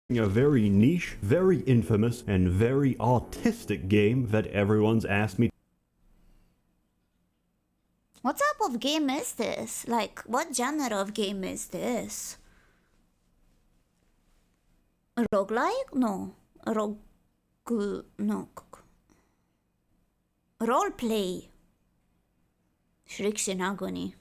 A very niche, very infamous, and very autistic game that everyone's asked me. What type of game is this? Like, what genre of game is this? Roguelike? No. No. Roleplay. Shrieks in agony.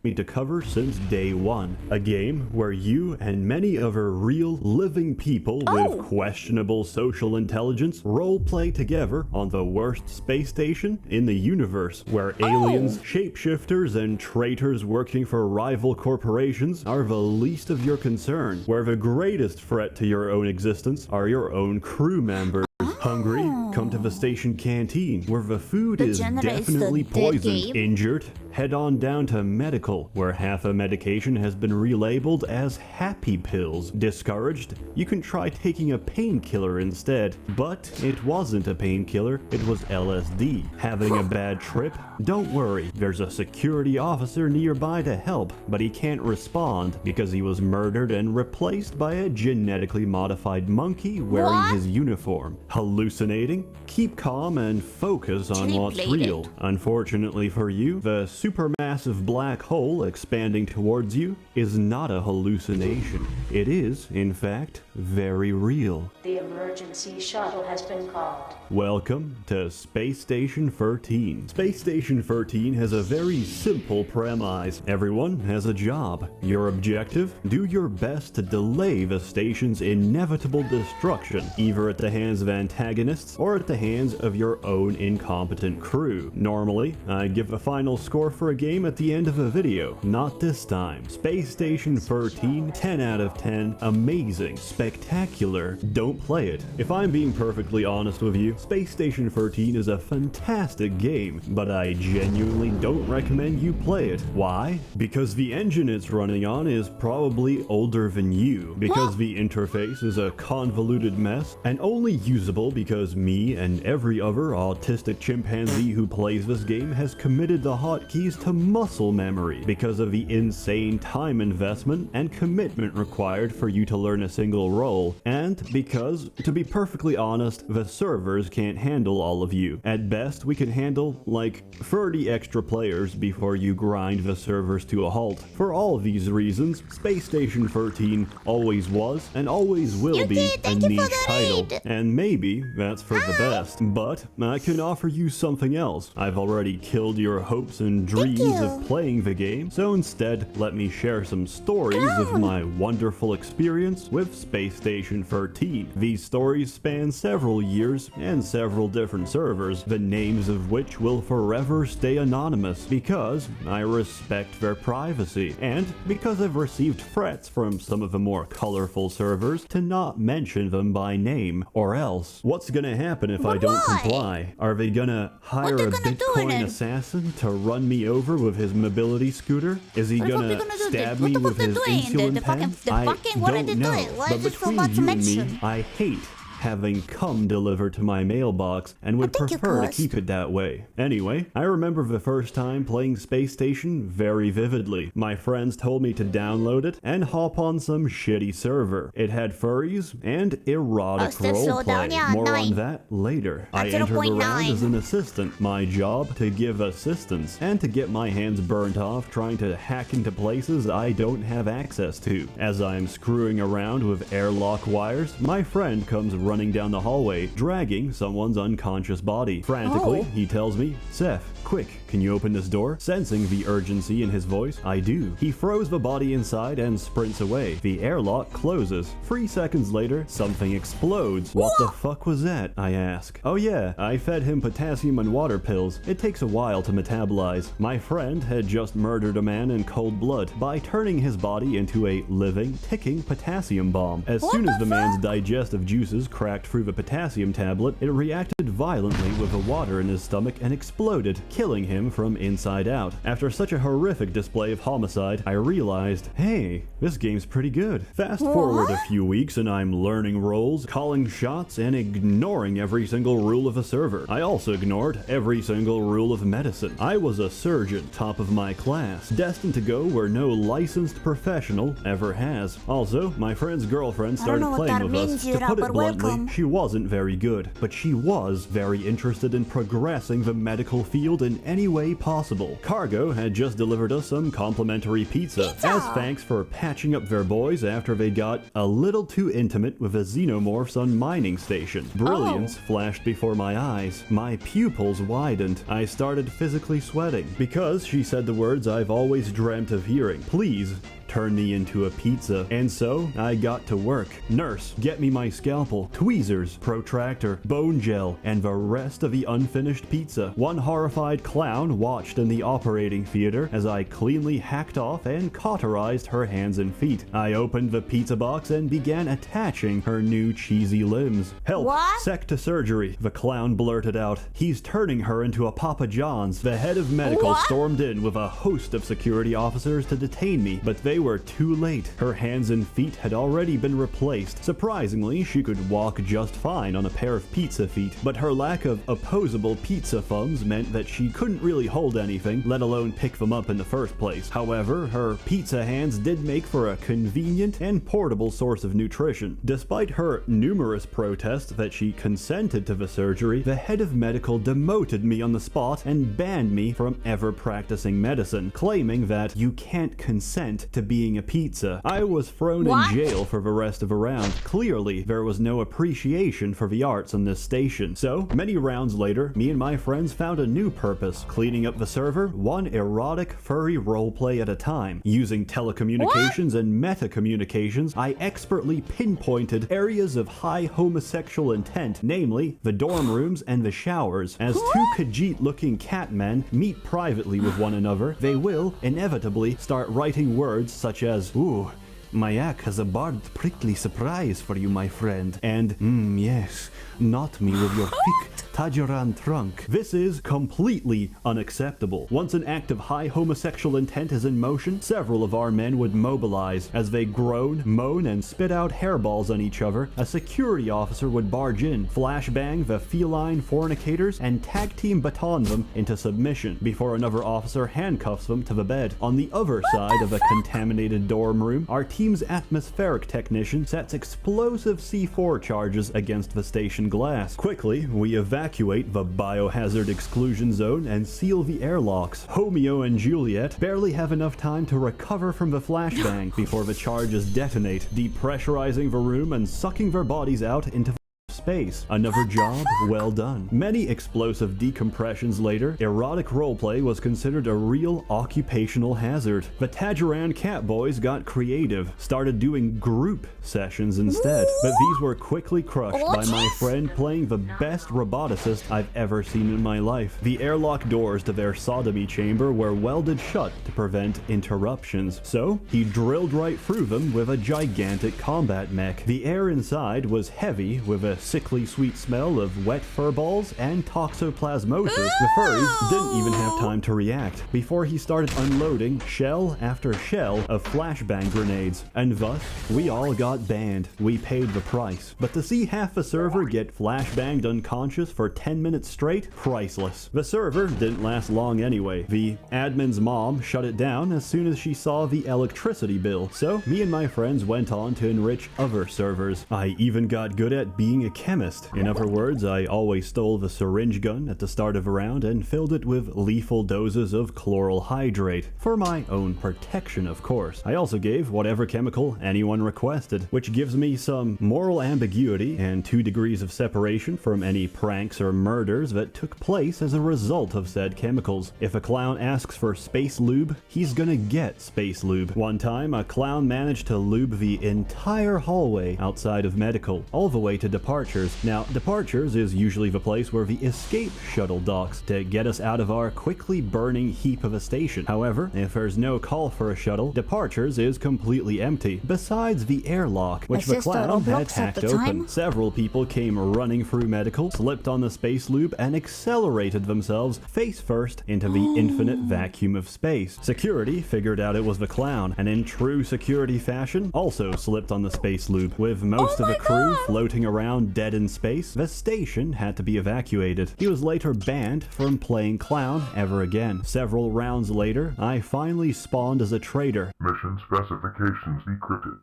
To cover since day one, a game where you and many other real living people with questionable social intelligence roleplay together on the worst space station in the universe, where aliens, shapeshifters, and traitors working for rival corporations are the least of your concern, where the greatest threat to your own existence are your own crew members. Hungry? Come to the station canteen, where the food is definitely poisoned. Injured? Head on down to medical, where half a medication has been relabeled as happy pills. Discouraged? You can try taking a painkiller instead. But it wasn't a painkiller, it was LSD. Having a bad trip? Don't worry, there's a security officer nearby to help, but he can't respond because he was murdered and replaced by a genetically modified monkey wearing his uniform. Hallucinating? Keep calm and focus on what's real. Unfortunately for you, the supermassive black hole expanding towards you is not a hallucination. It is, in fact, very real. The emergency shuttle has been called. Welcome to Space Station 13. Space Station 13 has a very simple premise. Everyone has a job. Your objective? Do your best to delay the station's inevitable destruction, either at the hands of antagonists or at the hands of your own incompetent crew. Normally, I'd give a final score for a game at the end of a video. Not this time. Space Station 13, 10 out of 10, amazing, spectacular. Don't play it. If I'm being perfectly honest with you, Space Station 13 is a fantastic game, but I genuinely don't recommend you play it. Why? Because the engine it's running on is probably older than you, because the interface is a convoluted mess, and only usable because me and every other autistic chimpanzee who plays this game has committed the hotkeys to muscle memory because of the insane time investment and commitment required for you to learn a single role, and because, to be perfectly honest, the servers can't handle all of you. At best, we can handle, like, 30 extra players before you grind the servers to a halt. For all these reasons, Space Station 13 always was and always will be a niche title. And maybe that's for the best. But I can offer you something else. I've already killed your hopes and dreams of playing the game, so instead, let me share some stories of my wonderful experience with Space Station 13. These stories span several years and several different servers, the names of which will forever stay anonymous because I respect their privacy, and because I've received threats from some of the more colorful servers to not mention them by name, or else what's gonna happen if I don't comply? Are they gonna hire a Bitcoin assassin to run me over with his mobility scooter? Is he gonna stab me with his insulin pen? I don't know, but between you and me, I hate having cum delivered to my mailbox and would prefer to keep it that way. Anyway, I remember the first time playing Space Station very vividly. My friends told me to download it and hop on some shitty server. It had furries and erotic roleplay. More on that later. I entered around as an assistant, my job to give assistance and to get my hands burnt off trying to hack into places I don't have access to. As I'm screwing around with airlock wires, my friend comes running down the hallway, dragging someone's unconscious body. Frantically, he tells me, "Seth, quick, can you open this door?" Sensing the urgency in his voice, I do. He throws the body inside and sprints away. The airlock closes. 3 seconds later, something explodes. What the fuck was that? I ask. Oh yeah, I fed him potassium and water pills. It takes a while to metabolize. My friend had just murdered a man in cold blood by turning his body into a living, ticking potassium bomb. As soon as the man's digestive juices cracked through the potassium tablet, it reacted violently with the water in his stomach and exploded, killing him from inside out. After such a horrific display of homicide, I realized, hey, this game's pretty good. Fast forward a few weeks and I'm learning roles, calling shots, and ignoring every single rule of the server. I also ignored every single rule of medicine. I was a surgeon, top of my class, destined to go where no licensed professional ever has. Also, my friend's girlfriend started playing with us. To put it bluntly, she wasn't very good, but she was very interested in progressing the medical field in any way possible. Cargo had just delivered us some complimentary pizza, as thanks for patching up their boys after they got a little too intimate with the xenomorphs on mining station. Brilliance flashed before my eyes. My pupils widened. I started physically sweating because she said the words I've always dreamt of hearing. Please turn me into a pizza. And so I got to work. Nurse, get me my scalpel, tweezers, protractor, bone gel, and the rest of the unfinished pizza. One horrified clown watched in the operating theater as I cleanly hacked off and cauterized her hands and feet. I opened the pizza box and began attaching her new cheesy limbs. Help! What? Sec to surgery, the clown blurted out. He's turning her into a Papa John's. The head of medical stormed in with a host of security officers to detain me, but they were too late. Her hands and feet had already been replaced. Surprisingly, she could walk just fine on a pair of pizza feet, but her lack of opposable pizza thumbs meant that she couldn't really hold anything, let alone pick them up in the first place. However, her pizza hands did make for a convenient and portable source of nutrition. Despite her numerous protests that she consented to the surgery, the head of medical demoted me on the spot and banned me from ever practicing medicine, claiming that you can't consent to being a pizza. I was thrown in jail for the rest of the round. Clearly, there was no appreciation for the arts on this station. So, many rounds later, me and my friends found a new purpose, cleaning up the server, one erotic, furry roleplay at a time. Using telecommunications and meta-communications, I expertly pinpointed areas of high homosexual intent, namely, the dorm rooms and the showers. As two Khajiit-looking catmen meet privately with one another, they will, inevitably, start writing words such as, ooh, Mayak has a barbed prickly surprise for you, my friend. And, yes, not me with your thick Tajiran trunk. This is completely unacceptable. Once an act of high homosexual intent is in motion, several of our men would mobilize. As they groan, moan, and spit out hairballs on each other, a security officer would barge in, flashbang the feline fornicators, and tag team baton them into submission before another officer handcuffs them to the bed. On the other side of a contaminated dorm room, our team's atmospheric technician sets explosive C4 charges against the station glass. Quickly, we evacuate the biohazard exclusion zone and seal the airlocks. Romeo and Juliet barely have enough time to recover from the flashbang before the charges detonate, depressurizing the room and sucking their bodies out into space. Another job well done. Many explosive decompressions later, erotic roleplay was considered a real occupational hazard. The Tajiran cat boys got creative, started doing group sessions instead, but these were quickly crushed by my friend playing the best roboticist I've ever seen in my life. The airlock doors to their sodomy chamber were welded shut to prevent interruptions, so he drilled right through them with a gigantic combat mech. The air inside was heavy with a sickly sweet smell of wet fur balls and toxoplasmosis. The furries didn't even have time to react before he started unloading shell after shell of flashbang grenades, and thus we all got banned. We paid the price. But to see half a server get flashbanged unconscious for 10 minutes straight, priceless. The server didn't last long anyway. The admin's mom shut it down as soon as she saw the electricity bill, so me and my friends went on to enrich other servers. I even got good at being a chemist. In other words, I always stole the syringe gun at the start of a round and filled it with lethal doses of chloral hydrate, for my own protection, of course. I also gave whatever chemical anyone requested, which gives me some moral ambiguity and 2 degrees of separation from any pranks or murders that took place as a result of said chemicals. If a clown asks for space lube, he's gonna get space lube. One time, a clown managed to lube the entire hallway outside of medical, all the way to department. departures. Now, departures is usually the place where the escape shuttle docks to get us out of our quickly burning heap of a station. However, if there's no call for a shuttle, departures is completely empty, besides the airlock, which the clown had hacked open. Several people came running through medical, slipped on the space loop, and accelerated themselves face first into the infinite vacuum of space. Security figured out it was the clown, and in true security fashion, also slipped on the space loop. With most of the crew floating around dead in space, the station had to be evacuated. He was later banned from playing clown ever again. Several rounds later, I finally spawned as a traitor. Mission specifications decrypted.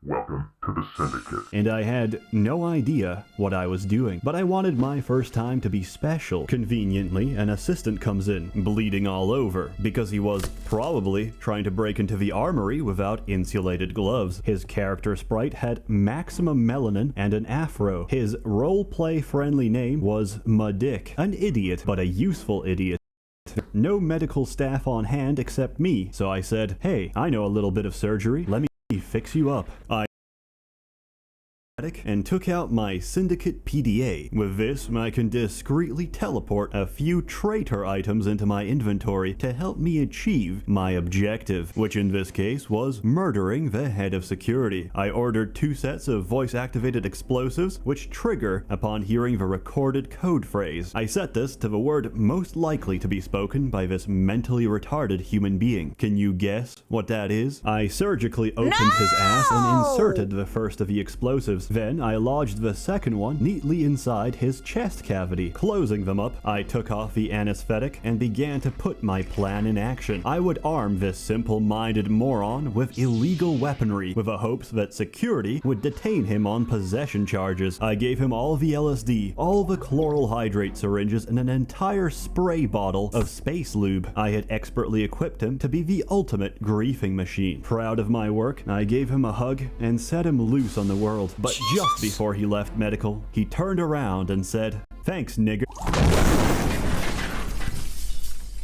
Welcome to the Syndicate. And I had no idea what I was doing, but I wanted my first time to be special. Conveniently, an assistant comes in, bleeding all over, because he was probably trying to break into the armory without insulated gloves. His character sprite had maximum melanin and an afro. His roleplay friendly name was Madick, an idiot, but a useful idiot. No medical staff on hand except me, so I said, "Hey, I know a little bit of surgery, let me fix you up." And took out my Syndicate PDA. With this, I can discreetly teleport a few traitor items into my inventory to help me achieve my objective, which in this case was murdering the head of security. I ordered 2 sets of voice-activated explosives, which trigger upon hearing the recorded code phrase. I set this to the word most likely to be spoken by this mentally retarded human being. Can you guess what that is? I surgically opened his ass and inserted the first of the explosives. Then I lodged the second one neatly inside his chest cavity. Closing them up, I took off the anesthetic and began to put my plan in action. I would arm this simple-minded moron with illegal weaponry, with the hopes that security would detain him on possession charges. I gave him all the LSD, all the chloral hydrate syringes, and an entire spray bottle of space lube. I had expertly equipped him to be the ultimate griefing machine. Proud of my work, I gave him a hug and set him loose on the world. But just before he left medical, he turned around and said, "Thanks, nigger."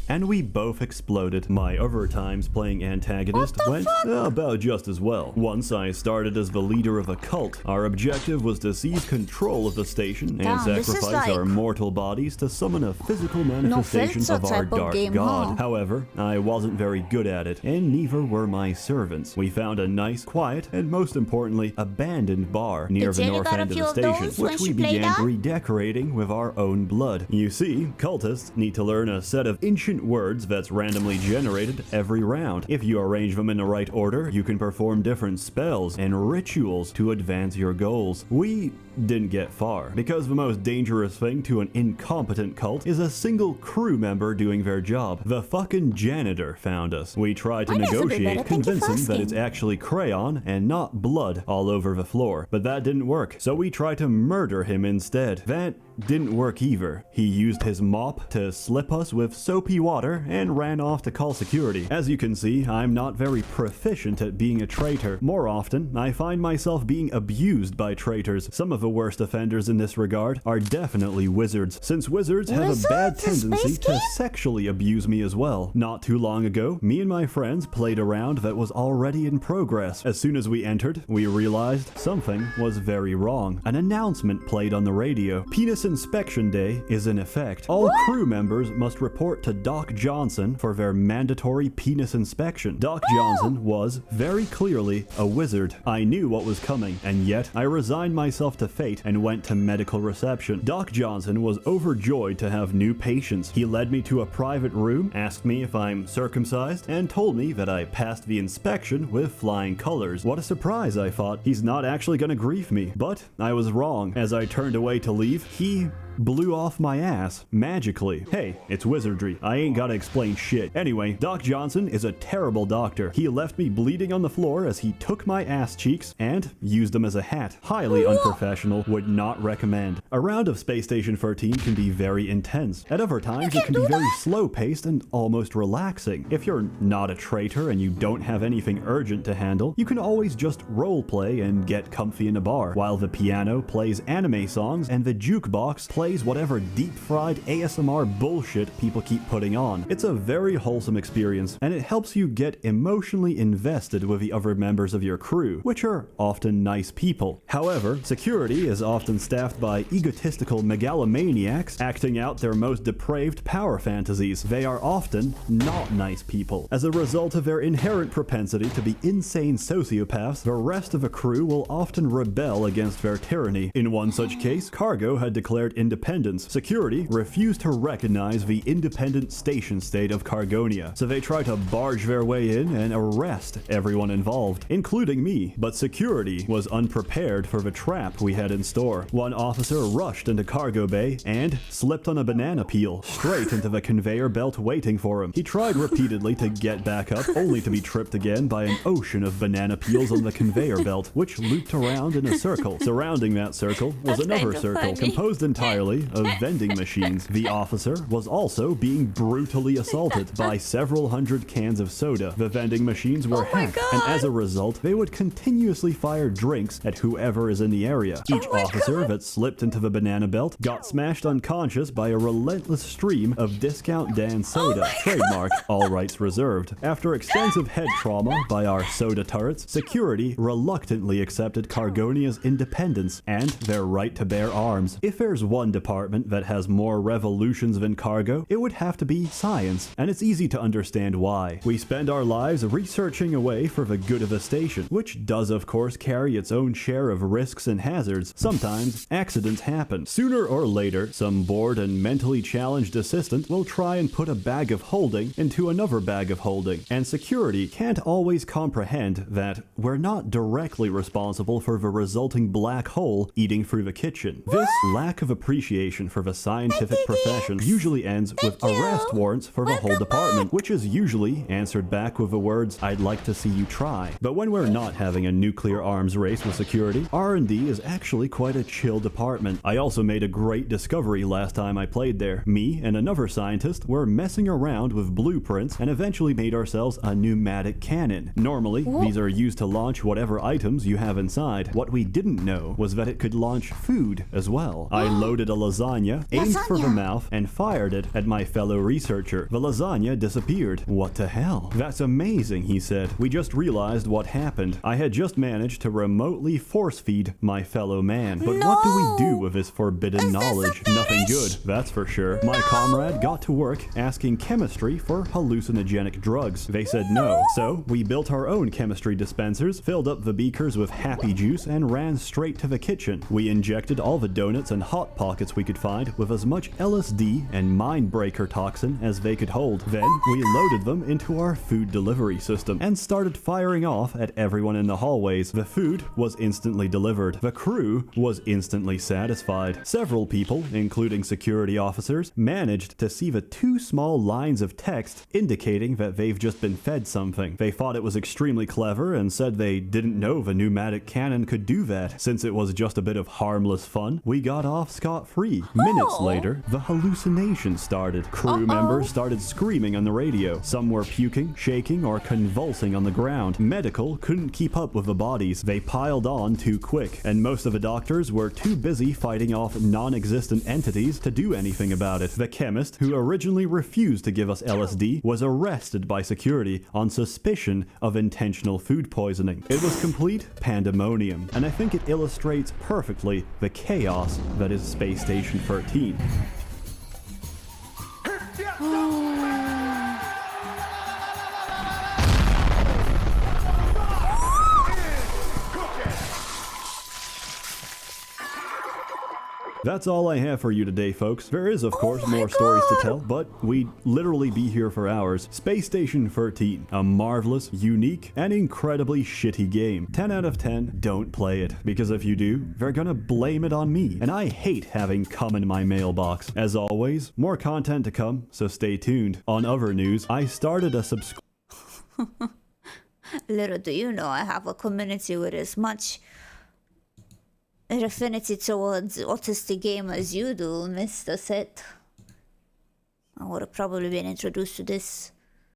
And we both exploded. My other times playing antagonist went about just as well. Once I started as the leader of a cult. Our objective was to seize control of the station and sacrifice our mortal bodies to summon a physical manifestation of our dark god. However, I wasn't very good at it, and neither were my servants. We found a nice, quiet, and most importantly, abandoned bar near the north end of the station, which we began redecorating with our own blood. You see, cultists need to learn a set of ancient words that's randomly generated every round. If you arrange them in the right order, you can perform different spells and rituals to advance your goals. We didn't get far, because the most dangerous thing to an incompetent cult is a single crew member doing their job. The fucking janitor found us. We tried to negotiate, convince him that it's actually crayon and not blood all over the floor, but that didn't work, so we tried to murder him instead. That didn't work either. He used his mop to slip us with soapy water and ran off to call security. As you can see, I'm not very proficient at being a traitor. More often, I find myself being abused by traitors. Some of the worst offenders in this regard are definitely wizards, since wizards have a bad tendency to sexually abuse me as well. Not too long ago, me and my friends played a round that was already in progress. As soon as we entered, we realized something was very wrong. An announcement played on the radio. Penis Inspection Day is in effect. All crew members must report to Doc Johnson for their mandatory penis inspection. Doc Johnson was, very clearly, a wizard. I knew what was coming, and yet I resigned myself to fate and went to medical reception. Doc Johnson was overjoyed to have new patients. He led me to a private room, asked me if I'm circumcised, and told me that I passed the inspection with flying colors. What a surprise, I thought. He's not actually gonna grief me. But I was wrong. As I turned away to leave, he blew off my ass magically. Hey, it's wizardry. I ain't gotta explain shit. Anyway, Doc Johnson is a terrible doctor. He left me bleeding on the floor as he took my ass cheeks and used them as a hat. Highly unprofessional. Would not recommend. A round of Space Station 13 can be very intense. At other times, it can be very slow-paced and almost relaxing. If you're not a traitor and you don't have anything urgent to handle, you can always just roleplay and get comfy in a bar, while the piano plays anime songs and the jukebox plays plays whatever deep-fried ASMR bullshit people keep putting on. It's a very wholesome experience, and it helps you get emotionally invested with the other members of your crew, which are often nice people. However, security is often staffed by egotistical megalomaniacs acting out their most depraved power fantasies. They are often not nice people. As a result of their inherent propensity to be insane sociopaths, the rest of the crew will often rebel against their tyranny. In one such case, cargo had declared independence. Security refused to recognize the independent station state of Cargonia, so they tried to barge their way in and arrest everyone involved, including me. But security was unprepared for the trap we had in store. One officer rushed into cargo bay and slipped on a banana peel straight into the conveyor belt waiting for him. He tried repeatedly to get back up, only to be tripped again by an ocean of banana peels on the conveyor belt, which looped around in a circle. Surrounding that circle was another circle, composed entirely of vending machines. The officer was also being brutally assaulted by several hundred cans of soda. The vending machines were hacked, and as a result, they would continuously fire drinks at whoever is in the area. Each officer that slipped into the banana belt got smashed unconscious by a relentless stream of Discount Dan soda, trademark, all rights reserved. After extensive head trauma by our soda turrets, security reluctantly accepted Cargonia's independence and their right to bear arms. If there's one department that has more revolutions than cargo, it would have to be science, and it's easy to understand why. We spend our lives researching away for the good of the station, which does of course carry its own share of risks and hazards. Sometimes accidents happen. Sooner or later, some bored and mentally challenged assistant will try and put a bag of holding into another bag of holding, and security can't always comprehend that we're not directly responsible for the resulting black hole eating through the kitchen. This lack of appreciation for the scientific profession usually ends with arrest warrants for the whole department, which is usually answered back with the words, "I'd like to see you try." But when we're not having a nuclear arms race with security, R&D is actually quite a chill department. I also made a great discovery last time I played there. Me and another scientist were messing around with blueprints and eventually made ourselves a pneumatic cannon. Normally, these are used to launch whatever items you have inside. What we didn't know was that it could launch food as well. I loaded a lasagna, aimed for the mouth, and fired it at my fellow researcher. The lasagna disappeared. What the hell? That's amazing, he said. We just realized what happened. I had just managed to remotely force feed my fellow man. But what do we do with this forbidden knowledge? Nothing good, that's for sure. My comrade got to work asking chemistry for hallucinogenic drugs. They said no. So we built our own chemistry dispensers, filled up the beakers with happy juice, and ran straight to the kitchen. We injected all the donuts and hot pockets we could find with as much LSD and mind-breaker toxin as they could hold. Then we loaded them into our food delivery system and started firing off at everyone in the hallways. The food was instantly delivered. The crew was instantly satisfied. Several people, including security officers, managed to see the two small lines of text indicating that they've just been fed something. They thought it was extremely clever and said they didn't know the pneumatic cannon could do that. Since it was just a bit of harmless fun, we got off scot-free. Minutes later, the hallucination started. Crew members started screaming on the radio. Some were puking, shaking, or convulsing on the ground. Medical couldn't keep up with the bodies. They piled on too quick, and most of the doctors were too busy fighting off non-existent entities to do anything about it. The chemist, who originally refused to give us LSD, was arrested by security on suspicion of intentional food poisoning. It was complete pandemonium, and I think it illustrates perfectly the chaos that is Space Station 13. That's all I have for you today, folks. There is, of course, more stories to tell, but we'd literally be here for hours. Space Station 13, a marvelous, unique, and incredibly shitty game. 10 out of 10, don't play it, because if you do, they're gonna blame it on me, and I hate having cum in my mailbox. As always, more content to come, so stay tuned. On other news, I started a Little do you know, I have a community with as much affinity towards autistic game as you do, Mr. Seth. I would have probably been introduced to this